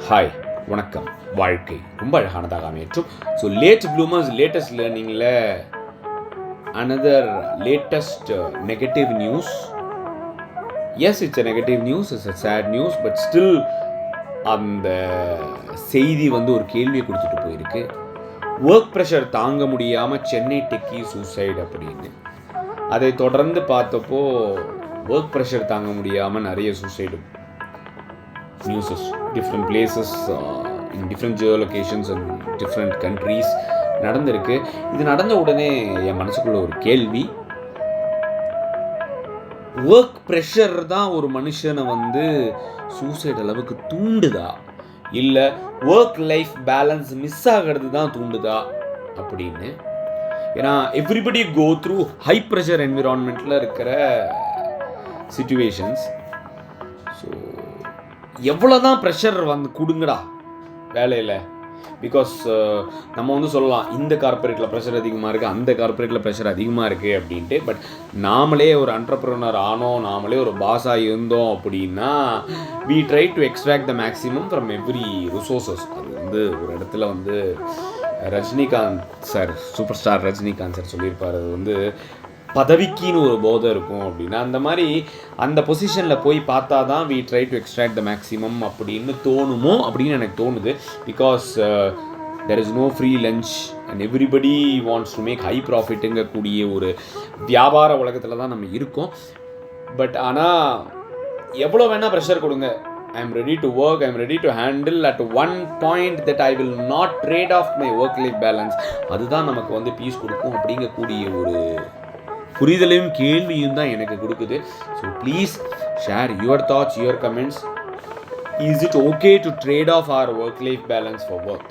Hi, வணக்கம். வாழ்க்கை ரொம்ப அழகானதாக அமையற்றும். ஸோ லேட் ப்ளூமர்ஸ் லேட்டஸ்ட் லேர்னிங்கில் another latest negative news. Yes, it's a negative news, it's a sad news, but still அந்த செய்தி ஒரு கேள்வியை கொடுத்துட்டு போயிருக்கு. ஒர்க் ப்ரெஷர் தாங்க முடியாமல் சென்னை டெக்கி சூசைட் அப்படின்னு. அதை தொடர்ந்து பார்த்தப்போ ஒர்க் ப்ரெஷர் தாங்க முடியாமல் நிறைய suicide newses different places in different Jio locations and different countries நடந்திருக்கு. இது நடந்த உடனே என் மனசுக்குள்ள ஒரு கேள்வி, ஒர்க் ப்ரெஷர் தான் ஒரு மனுஷனை சூசைட் அளவுக்கு தூண்டுதா, இல்லை ஒர்க் லைஃப் பேலன்ஸ் மிஸ் ஆகிறது தான் தூண்டுதா அப்படின்னு. ஏன்னா everybody go through high pressure என்விரான்மெண்ட்டில் இருக்கிற சிச்சுவேஷன்ஸ். ஸோ எவ்வளோதான் ப்ரெஷர் கொடுங்கடா வேலையில், பிகாஸ் நம்ம சொல்லலாம் இந்த கார்பரேட்டில் ப்ரெஷர் அதிகமாக இருக்குது, அந்த கார்பரேட்டில் ப்ரெஷர் அதிகமாக இருக்குது அப்படின்ட்டு. பட் நாமளே ஒரு என்டர்ப்ரனர் ஆனோம், நாமளே ஒரு பாஸாக இருந்தோம் அப்படின்னா we try to extract the maximum from every resources. அது ஒரு இடத்துல Rajinikanth sir, super star Rajinikanth sir சொல்லியிருப்பார், அது பதவிக்குன்னு ஒரு போதை இருக்கும் அப்படின்னா, அந்த மாதிரி அந்த பொசிஷனில் போய் பார்த்தா தான் we try to extract the maximum அப்படின்னு தோணுமோ அப்படின்னு எனக்கு தோணுது. Because there is no free lunch and everybody wants to make high profitங்கக்கூடிய ஒரு வியாபார உலகத்தில் தான் நம்ம இருக்கோம். பட் ஆனால் எவ்வளோ வேணால் ப்ரெஷர் கொடுங்க, I am ready to work, I am ready to handle at one point that I will not trade off my work life balance. அதுதான் நமக்கு பீஸ் கொடுக்கும் அப்படிங்கக்கூடிய ஒரு புரிதலையும் கேள்வியும் தான் எனக்கு கொடுக்குது. So please share your thoughts, your comments. Is it okay to trade off our work life balance for work?